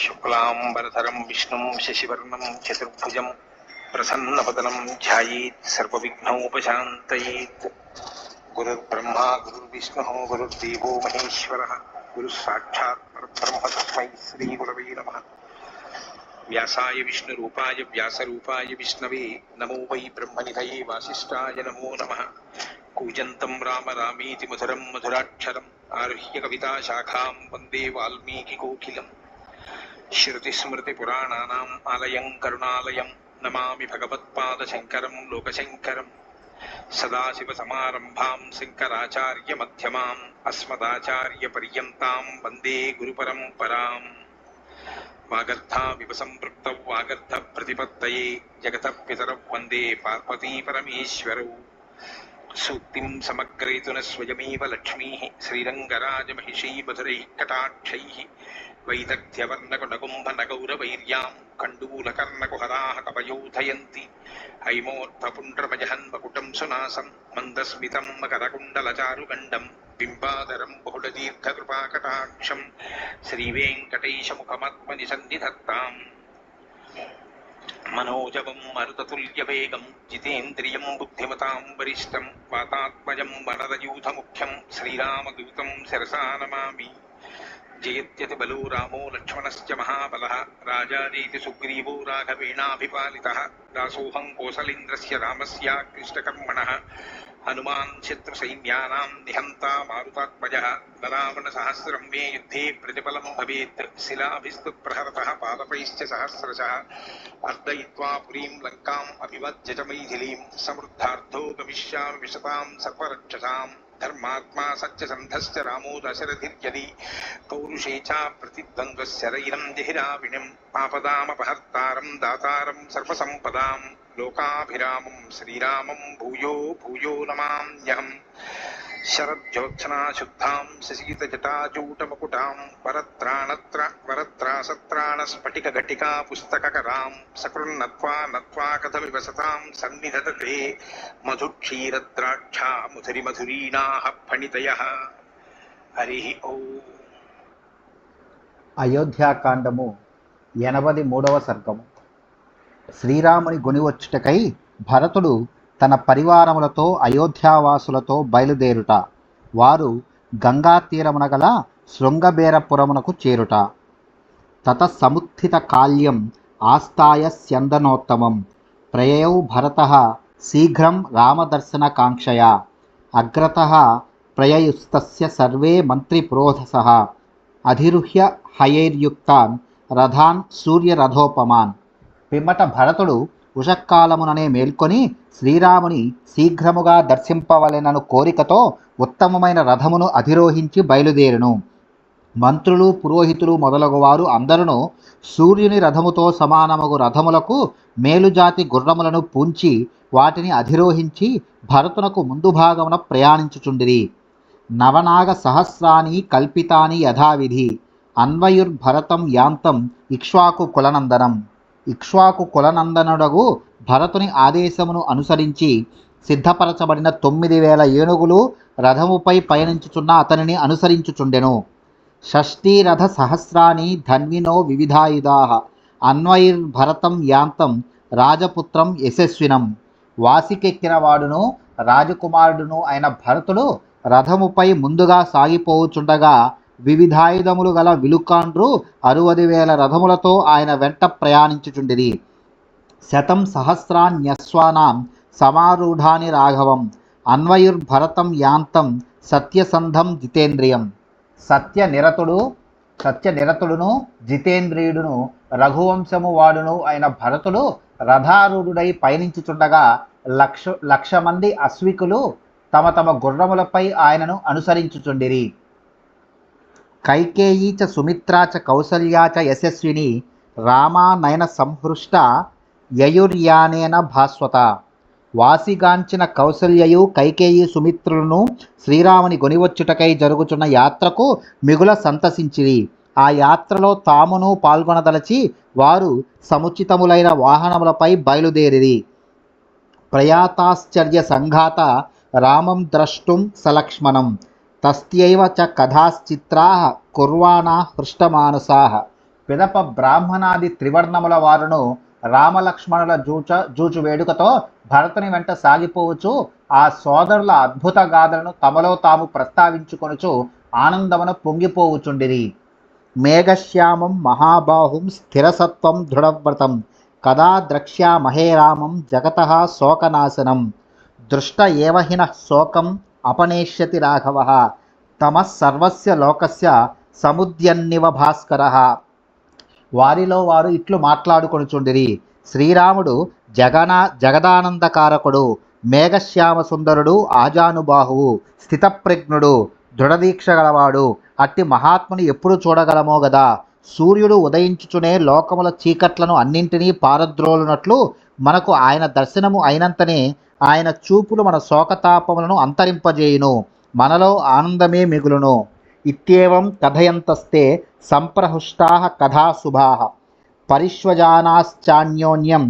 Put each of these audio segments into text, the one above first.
శుక్లాంబరధరం విష్ణుం శశివర్ణం చతుర్భుజం ప్రసన్నవదనం ధ్యాయేత్ సర్వవిఘ్నోపశాంతయేత్. గురుర్బ్రహ్మా గురుర్విష్ణుః గురుర్దేవో మహేశ్వరः గురుః సాక్షాత్ పరబ్రహ్మ తస్మై శ్రీ గురవే నమః. వ్యాసాయ విష్ణురూపాయ వ్యాసరూపాయ విష్ణవే నమో వై బ్రహ్మనిధయే వాసిష్ఠాయ నమో నమః. కూజంతం రామ రామేతి మధురం మధురాక్షరం ఆరుహ్య కవితా శాఖాం వందే వాల్మీకి కోకిలం. శ్రుతిస్మృతిపురాణానాం ఆలయం కరుణాలయం నమామి భగవత్పాదశంకరం లోకశంకరం. సదాశివసమారంభాం శంకరాచార్యమధ్యమాం అస్మదాచార్యపర్యంతాం వందే గురుపరంపరాం. వాగర్థావివ సంపృక్తౌ వాగర్థ ప్రతిపత్తయే జగతః పితరౌ వందే పార్వతీ పరమేశ్వరౌ. సూక్తిం సమగ్రయతున స్వయమేవ లక్ష్మీః శ్రీరంగరాజమహిషీ మధురైః కటాక్షైః. వైదగ్ధ్యవర్ణకుడగుంభనగౌరవైర్యాం కండూలకర్ణకుహరాः కపయోధయంతి. హైమోర్ధపుండ్రమజహన్మకుటం సునాసం మందస్మితం మకరకుండలచారుగండం బింబాదరం బహుళదీర్ఘకృపాకటాక్షం శ్రీవేంకటేశముఖమాత్మని సన్నిధత్తాం. మనోజవం మరుతతుల్యవేగం జితేంద్రియం బుద్ధిమతాం వరిష్టం వాతాత్మజం వనరయూథముఖ్యం శ్రీరామదూతం శిరసా నమామి. జయత్యతి బలో రామో లక్ష్మణశ్చ మహాబలః రాజాదేతి సుగ్రీవో రాఘవేణాభిపాలితః. దాసోహం కోసలేంద్రస్య రామస్య కృష్ణకర్మణః హనుమాన్ శత్రుసైన్యానాం నిహంతా మారుతాత్మజః. రావణ సహస్రం మే యుద్ధే ప్రతిఫలం భవేత్ శిలాభిస్తు ప్రహరతః పాదపైశ్చ సహస్రశః. అర్దయిత్వా పురీం లంకాం అభివజ్య చ మైథిలీం సమృద్ధార్థో గమిష్యామి విశతాం సర్వరక్షసాం. ధర్మాత్మా సత్యసంధశ్చ రామో దశరథిర్యది పౌరుషే చ ప్రతిద్వంద్వశరైరం జహిరావిణం. ఆపదామపహర్తారం దాతారం సర్వసంపదాం లోకాభిరామం శ్రీరామం భూయో భూయో నమామ్యహం. శరజ్యోత్సనా శుద్ధాం శశీతజటాజూటమకుటాం వరత్రాసత్రాణస్ఫటికఘటికా పుస్తకకరాం. సకృన్నత్వా నత్వా కథమివ సతాం సన్నిధతతే మధుక్షీరద్రాక్షా ముధురిమధురీణాః ఫణితయః. హరి ఓం. అయోధ్యాకాండము 83వ సర్గము. శ్రీరాముని గొనివచ్చుటకై భరతుడు తన పరివారములతో అయోధ్యావాసులతో బయలుదేరుట. వారు గంగా తీరమున గల శృంగబేరపురమునకు చేరుట. తతసముత్థిత కాల్యం ఆస్థాయ స్యందనోత్తమం ప్రయయౌ భరతః శీఘ్రం రామదర్శనకాంక్షయా. అగ్రతః ప్రయయుస్తస్య సర్వే మంత్రిపురోధసః అధిరుహ్య హయైర్యుక్తాన్ రథాన్ సూర్యరథోపమాన్. పిమ్మట భరతుడు ఉషక్కాలముననే మేల్కొని శ్రీరాముని శీఘ్రముగా దర్శింపవలెనను కోరికతో ఉత్తమమైన రథమును అధిరోహించి బయలుదేరును. మంత్రులు పురోహితులు మొదలగువారు అందరును సూర్యుని రథముతో సమానమగు రథములకు మేలుజాతి గుర్రములను పూంచి వాటిని అధిరోహించి భరతునకు ముందు భాగమున ప్రయాణించుచుండిరి. నవనాగ సహస్రాని కల్పితాని యథావిధి అన్వయుర్భరతం యాంతం ఇక్ష్వాకు కులనందనం. ఇక్ష్వాకు కులనందనుడగు భరతుని ఆదేశమును అనుసరించి సిద్ధపరచబడిన 9,000 ఏనుగులు రథముపై పయనించుచున్న అతనిని అనుసరించుచుండెను. షష్ఠీరథ సహస్రాని ధన్వినో వివిధాయుధాః అన్వైర్భరతం యాంతం రాజపుత్రం యశస్వినం. వాసికెక్కిన వాడును రాజకుమారుడును అయిన భరతుడు రథముపై ముందుగా సాగిపోవుచుండగా వివిధాయుధములు గల విలుకాండ్రు 60,000 రథములతో ఆయన వెంట ప్రయాణించుచుండిరి. శతం సహస్రాన్యశ్వానాం సమారూఢాని రాఘవం అన్వయుర్భరతం యాంతం సత్యసంధం జితేంద్రియం. సత్యనిరతుడును జితేంద్రియుడును రఘువంశము వాడును అయిన భరతుడు రథారూఢుడై పయనించుచుండగా 1,00,000 మంది అశ్వికులు తమ తమ గుర్రములపై ఆయనను అనుసరించుచుండిరి. కైకేయీ చ సుమిత్రా చ కౌసల్యా చ యశస్విని రామా నయన సంహృష్ట యయుర్యానేన భాస్వత. వాసిగాంచిన కౌసల్యయు కైకేయి సుమిత్రులను శ్రీరాముని గొనివచ్చుటకై జరుగుచున్న యాత్రకు మిగుల సంతసించిరి. ఆ యాత్రలో తామును పాల్గొనదలచి వారు సముచితములైన వాహనములపై బయలుదేరిరి. ప్రయాతాశ్చర్య సంఘాత రామం ద్రష్టుం సలక్ష్మణం తస్యైవ చ కథాశ్చిత్రాః కుర్వాణాః హృష్టమానసాః. పిదప బ్రాహ్మణాది త్రివర్ణముల వారును రామలక్ష్మణుల జూచు వేడుకతో భరతుని వెంట సాగిపోవచ్చు ఆ సోదరుల అద్భుత గాథలను తమలో తాము ప్రస్తావించుకొనుచు ఆనందమున పొంగిపోవుచుండిరి. మేఘశ్యామం మహాబాహుం స్థిరసత్వం దృఢవ్రతం కదా ద్రక్ష్యామహే రామం జగతః శోకనాశనం దృష్ట ఏవ హినః శోకం అపనేష్యతి రాఘవః తమః సర్వస్య లోకస్య సముద్యన్నివ భాస్కరః. వారిలో వారు ఇట్లు మాట్లాడుకొనుచుండిరి. శ్రీరాముడు జగదానందకారకుడు, మేఘశ్యామ సుందరుడు, ఆజానుబాహువు, స్థితప్రజ్ఞుడు, దృఢదీక్ష గలవాడు. అట్టి మహాత్ముని ఎప్పుడు చూడగలమో గదా. సూర్యుడు ఉదయించుచునే లోకముల చీకట్లను అన్నింటినీ పారద్రోలునట్లు మనకు ఆయన దర్శనము అయినంతనే ఆయన చూపులు మన శోకతాపములను అంతరింపజేయును, మనలో ఆనందమే మిగులును. ఇత్యేవం కథయంతస్తే సంప్రహృష్టాః కథా శుభాః పరిష్వజానాశ్చాన్యోన్యం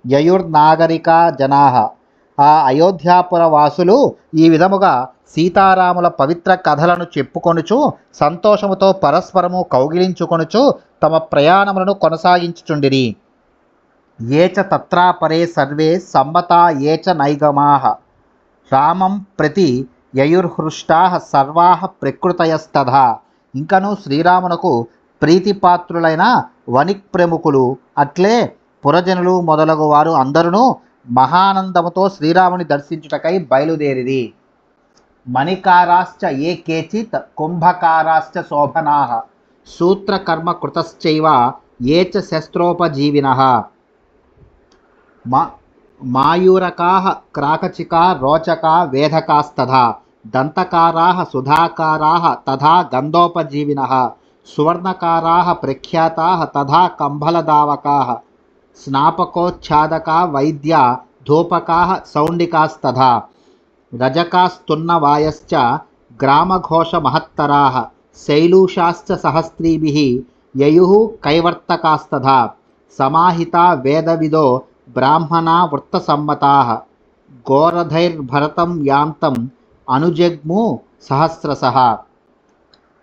యయుర్నాగరికా జనాః. ఆ అయోధ్యాపుర వాసులు ఈ విధముగా సీతారాముల పవిత్ర కథలను చెప్పుకొనుచు సంతోషముతో పరస్పరము కౌగిలించుకొనుచు తమ ప్రయాణములను కొనసాగించుచుండిరి. ఏచ తత్రాపరే సర్వే సమ్మతా ఏచ నైగమాః రామం ప్రతి యయుర్హృష్టాః సర్వాః ప్రకృతయస్తథా. ఇంకను శ్రీరామునకు ప్రీతిపాత్రులైన వణిక్ ప్రముఖులు అట్లే పురజనులు మొదలగు వారు అందరూ మహానందముతో శ్రీరాముని దర్శించుటకై బయలుదేరిరి. మణికారాశ్చ ఏ కేచిత్ కుంభకారాశ్చ శోభనాః సూత్రకర్మ కృతశ్చైవ ఏ చ శస్త్రోపజీవినః మాయూరకాః క్రాకచికా రోచకా వేధకాస్తథా దంతకారాః సుధాకారాః తథా గంధోపజీవినః సువర్ణకారాః ప్రఖ్యాతాః తథా కంబలదావకాః స్నాపకోచ్ఛాదకా వైద్యా ధూపకాః సౌండికాస్తథా రజకాస్తున్నవాయశ్చ గ్రామఘోషమహత్తరాః శైలూషాశ్చ సహస్రీభిః యయుః కైవర్తకాస్తథా సమాహితా వేదవిదో బ్రాహ్మణా వృత్తసమ్మతాః ఘోరధైర్భరతం యాంతం అనుజగ్ము సహస్రశః.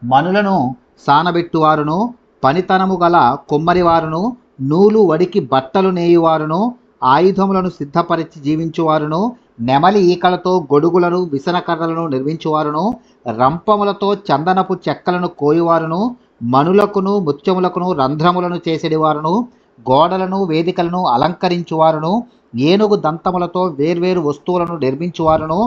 మనులను సానబెట్టువారును, పనితనము గల కుమ్మరివారును, నూలు వడికి బట్టలు నేయువారును, ఆయుధములను సిద్ధపరిచి జీవించువారును, నెమలి ఈకలతో గొడుగులను విసనకర్రలను నిర్మించువారును, రంపములతో చందనపు చెక్కలను కోయువారును, మనులకును ముత్యములకును రంధ్రములను చేసేవారును, గోడలను వేదికలను అలంకరించువారును, ఏనుగు దంతములతో వేర్వేరు వస్తువులను నిర్మించువారును,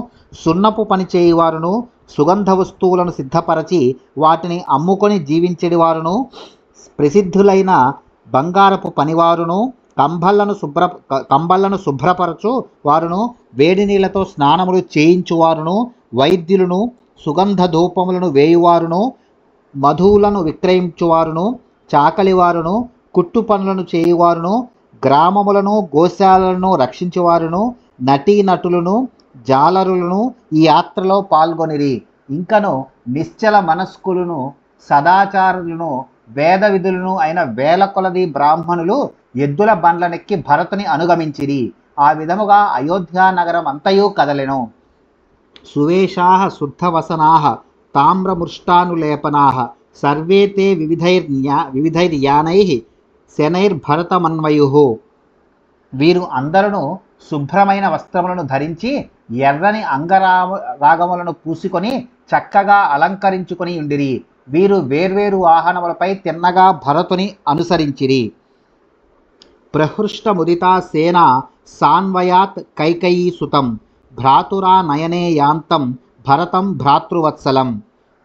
సున్నపు పని చేయువారును, సుగంధ వస్తువులను సిద్ధపరచి వాటిని అమ్ముకొని జీవించేవారును, ప్రసిద్ధులైన బంగారపు పనివారును, కంబళ్లను శుభ్రపరచు వారును, వేడి నీళ్లతో స్నానములు చేయించువారును, వైద్యులను, సుగంధ ధూపములను వేయువారును, మధువులను విక్రయించువారును, చాకలివారును, కుట్టు పనులను చేయువారును, గ్రామములను గోశాలను రక్షించువారును, నటీనటులను, జాలరులను ఈ యాత్రలో పాల్గొనిరి. ఇంకను నిశ్చల మనస్కులను, సదాచారులను, వేద విధులను అయిన వేల కొలది బ్రాహ్మణులు ఎద్దుల బండ్లనెక్కి భరతుని అనుగమించిరి. ఆ విధముగా అయోధ్యా నగరం అంతయు కదలెను. సువేషాః శుద్ధవసనాః తామ్రమృష్టానులేపనాః సర్వే తే వివిధైర్యానైః శనైర్భరతమన్వయుః. వీరు అందరూ శుభ్రమైన వస్త్రములను ధరించి ఎర్రని అంగరాగములను పూసుకొని చక్కగా అలంకరించుకొని ఉండిరి. వీరు వేర్వేరు వాహనములపై తిన్నగా భరతుని అనుసరించిరి. ప్రహృష్టముదితా సేన సాన్వయాత్ కైకయీసుతం భ్రాతురా నయనే యాంతం భరతం భ్రాతృవత్సలం.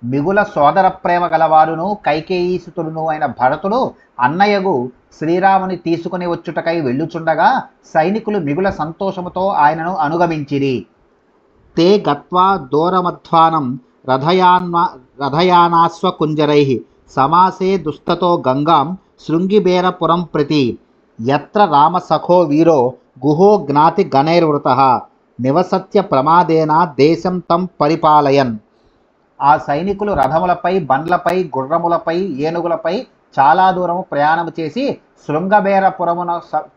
మిగుల సోదర ప్రేమ గలవారును కైకేయీసుతుడును అయిన భరతుడు అన్నయ్యగు శ్రీరాముని తీసుకుని వచ్చుటకై వెళ్ళుచుండగా సైనికులు మిగుల సంతోషముతో ఆయనను అనుగమించిరి. తే గత్వా దూరమధ్వానం రథయానాశ్వకుంజరైః సమాసే దుస్తతో గంగాం శృంగిబేరపురం ప్రతి యత్ర రామసఖో వీరో గుహో జ్ఞాతి గణైర్వృతః నివసత్య ప్రమాదేన దేశం తం పరిపాలయన్. ఆ సైనికులు రథములపై, బండ్లపై, గుర్రములపై, ఏనుగులపై చాలా దూరము ప్రయాణము చేసి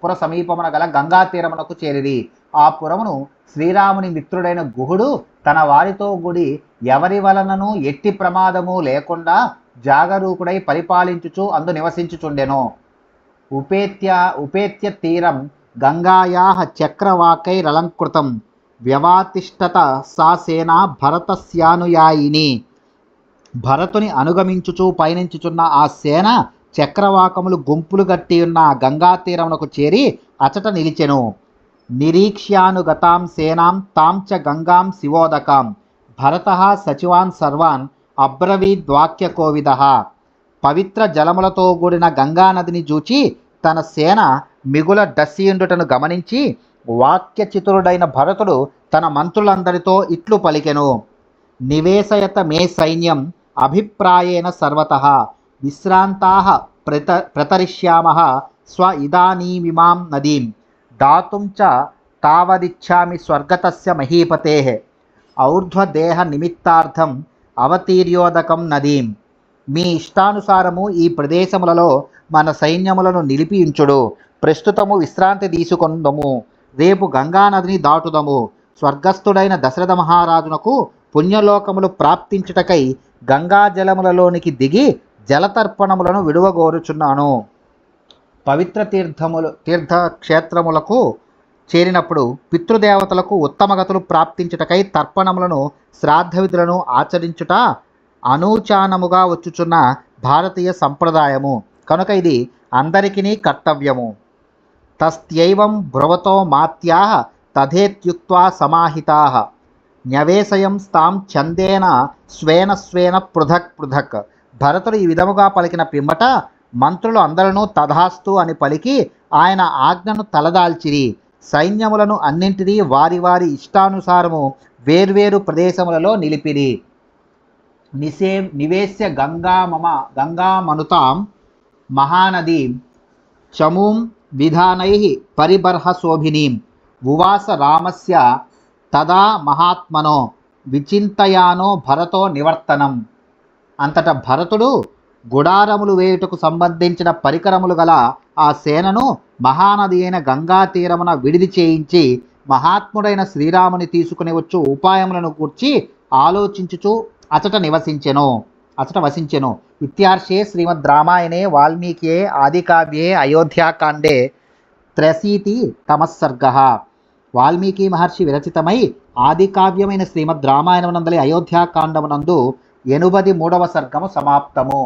పుర సమీపమున గల గంగా తీరమునకు చేరిరి. ఆ పురమును శ్రీరాముని మిత్రుడైన గుహుడు తన వారితో గుడి ఎవరి వలనను ఎట్టి ప్రమాదము లేకుండా జాగరూకుడై పరిపాలించుచు అందు నివసించుచుండెను. ఉపేత్య తీరం గంగాయాః చక్రవాకైరలంకృతం వ్యవాతిష్టత సా సేన భరతస్యానుయాయిని. భరతుని అనుగమించుచు పయనించుచున్న ఆ సేన చక్రవాకములు గుంపులు గట్టియున్న గంగా తీరమునకు చేరి అచట నిలిచెను. నిరీక్ష్యానుగతాం సేనాం తాం చ గంగాం శివోదకాం భరతః సచివాన్ సర్వాన్ అబ్రవీద్వాక్యకోవిదః. పవిత్ర జలములతో కూడిన గంగానదిని చూచి తన సేన మిగుల డస్సియుండుటను గమనించి వాక్యచితురుడైన భరతుడు తన మంత్రులందరితో ఇట్లు పలికెను. నివేశయత మే సైన్యం అభిప్రాయేన సర్వతః విశ్రాంతాః ప్రతరిష్యామః స్వ ఇదానీమిమాం నదీం దాతుం చ తావదిచ్ఛామి స్వర్గతస్య మహీపతేః ఔర్ధ్వదేహ నిమిత్తార్థం అవతీర్యోదకం నదీం. మీ ఇష్టానుసారము ఈ ప్రదేశములలో మన సైన్యములను నిలిపియుంచుడు. ప్రస్తుతము విశ్రాంతి తీసుకొందము. రేపు గంగానదిని దాటుదము. స్వర్గస్థుడైన దశరథ మహారాజునకు పుణ్యలోకములు ప్రాప్తించుటకై గంగాజలములలోనికి దిగి జలతర్పణములను విడువగోరుచున్నాను. పవిత్ర తీర్థక్షేత్రములకు చేరినప్పుడు పితృదేవతలకు ఉత్తమగతులు ప్రాప్తించుటకై తర్పణములను శ్రాద్ధ విధులను ఆచరించుట అనూచానముగా వచ్చుచున్న భారతీయ సంప్రదాయము కనుక ఇది అందరికీ కర్తవ్యము. తస్యైవం బ్రువతో మాత్యాః తథేత్యుక్త్వా సమాహితాః న్యవేశయం స్తాం ఛందేన స్వేన స్వేన పృథక్ పృథక్. భరతుడు ఈ విధముగా పలికిన పిమ్మట మంత్రులు అందరూ తథాస్తు అని పలికి ఆయన ఆజ్ఞను తలదాల్చిరి. సైన్యములను అన్నింటినీ వారి వారి ఇష్టానుసారము వేర్వేరు ప్రదేశములలో నిలిపిరి. నివేశ్య గంగామనుతాం మహానదీం చమూం విధానైః పరిబర్హశోభినీం ఉవాస రామస్య తదా మహాత్మనో విచింతయానో భరతో నివర్తనం. అంతటా భరతుడు గుడారములు వేయుటకు సంబంధించిన పరికరములు గల ఆ సేనను మహానది అయిన గంగా తీరమున విడిది చేయించి మహాత్ముడైన శ్రీరాముని తీసుకుని వచ్చు ఉపాయములను కూర్చి ఆలోచించుచు అచట వసించెను. ఇత్యార్షే శ్రీమద్ రామాయణే వాల్మీకియే ఆదికావ్యే అయోధ్యాకాండే 83 సర్గః. వాల్మీకి మహర్షి విరచితమై ఆదికావ్యమైన శ్రీమద్ రామాయణమునందలి అయోధ్యాకాండమునందు 83వ సర్గము సమాప్తము.